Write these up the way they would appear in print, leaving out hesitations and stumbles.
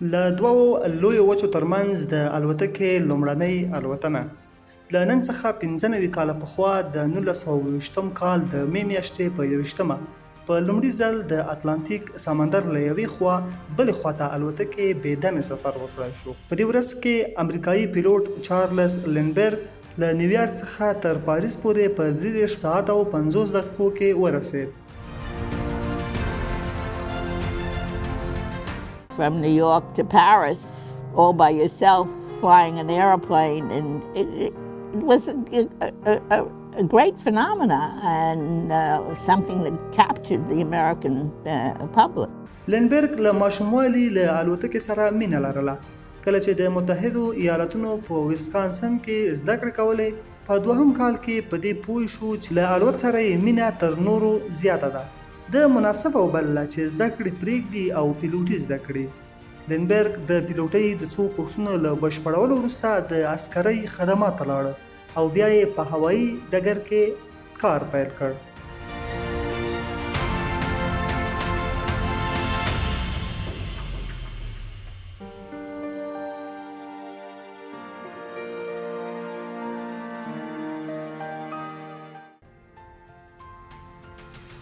له دوو لویو وچو ترمنځ د الوتکې لومړنۍ الوتنه له نن څخه 95 کاله پخوا د 1920 کال د مې میاشتې په 21مه په لومړي ځل د اتلانتیک سمندر له یوې خوا بلې خواته الوتکې بې دمې سفر وکړای شو. په دې ورځ کې امریکایي پیلوټ چارلز لینبرګ له نیویارک څخه تر پاریس پورې په 3 ساعت او 50 دقیقو کې ورسېد. From New York to Paris, all by yourself, flying an airplane, and it was a great phenomena and something that captured the American public. لینبرګ له ماشوموالي له الوتکې سره مینه لرله. کله چې د متحدو ایالاتونو په ویسکانسن کې زده کړې کولې، په دوهم کال کې په دې پوه شو چې له الوت سره یې مینه تر نورو زیاته ده. د مناسبه وبلله چې زده کړې پرېږدي او پیلوټي زده کړي. لینبرګ د پیلوټۍ د څو کورسونو له بشپړولو وروسته د عسکرۍ خدمات ته لاړ او بیا یې په هوایي ډګر کې کار پیل کړ.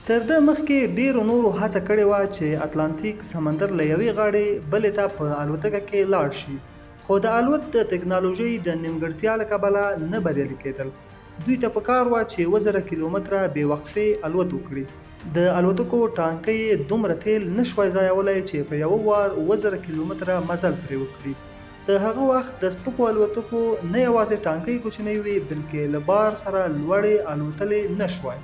تر ده مخکې ډیرو نورو هڅه کړې وه چې اتلانتیک سمندر له یوې غاړې بلې ته په الوتکه کې لاړ شي، خو د الوت د ټکنالوژۍ د نیمګړتیا له کبله نه بریالي کېدل. دوی ته پکار وه چې 1000 کیلومتره بې وقفې الوت وکړي. د الوتکو ټانکۍ دومره تیل نشوای ځایولی چې په یوه وار 1000 کیلومتره مزل پرې وکړي. د هغه وخت د سپکو الوتکو نه یوازې ټانکۍ کوچنۍ وې، بلکې له بار سره لوړې الوتلې نشوای.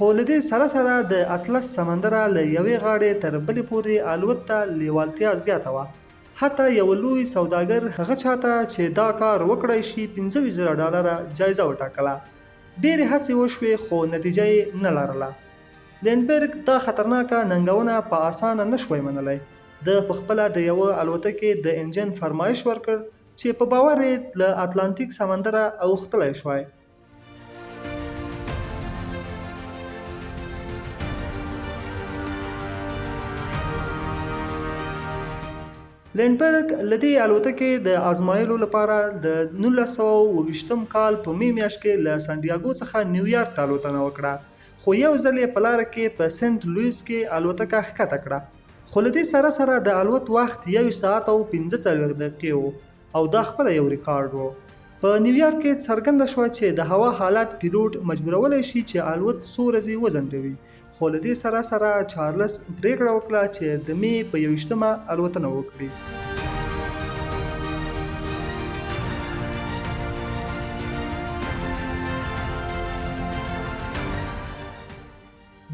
خو له دې سره سره د اطلس سمندره له یوې غاړې تر بلې پورې الوت ته لیوالتیا زیاته وه. حتی یو لوی سوداګر هغه چاته چې دا کار وکړای شي $25,000 جایزه وټاکله. ډېرې هڅې وشوې خو نتیجه یې نه لرله. لینبرګ دا خطرناکه ننګونه په اسانه نشوای منلی. د پخپله د یوه الوتکې د انجن فرمایش ورکړ چې په باور یې له اتلانتیک سمندره اوښتلی شوای. لینبرګ له دې الوتکې د ازمایلو لپاره د 1920 کال په مې میاشت کې له سانډیاګو څخه نیویارک ته الوتنه وکړه، خو یو ځل یې په لاره کې په سنت لویس کې الوتکه ښکته کړه. خو له دې سره سره د الوت وخت 1 ساعت او 45 دقیقې و او دا خپله یو ریکارډ و. په نیویارک کې څرګنده شوه چې د هوا حالات پیلوټ مجبورولی شي چې الوت څو ورځې وځنډوي. خو له دې سره سره چارلز پرېکړه وکړه چې د مې په 21مه الوتنه وکړي.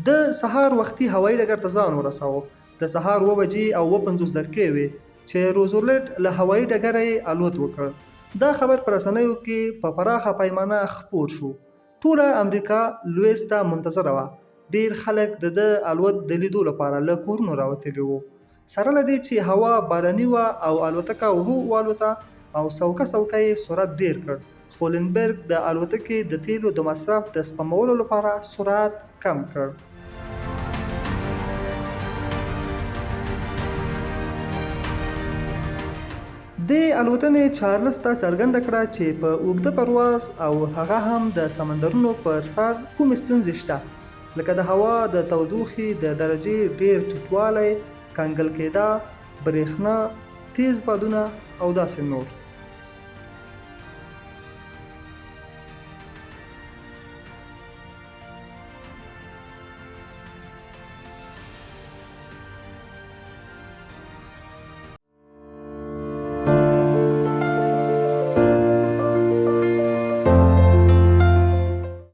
د سهار وختي هوایي ډګر ته ځان ورساوه. د سهار 2 بجې او 50 دقیقې وې چې روزولټ له هوایي ډګره یې الوت وکړ. دا خبر په رسنیو کې په پراخه پیمانه خپور شو. ټوله امریکا لویس ته منتظره وه. ډیر خلک د الوت د لیدو لپاره له کورونو راوتلي وو. سره له دې چې هوا باراني وه او الوتکه ورو والوته او څوکه یې سرعت ډیر کړ، خو لینبرګ د الوتکې د تیلو د مصرف د سپمولو لپاره سرعت کم کړ. د الوتنې چارلز ته څرګنده کړه چې په اوږده پرواز او هغه هم د سمندرونو پر سر کومې ستونزې شته، لکه د هوا د تودوخې د درجې ډیر ټیټوالی، کنګل کېدا، برېښنا، تیز بادونه او داسې نور.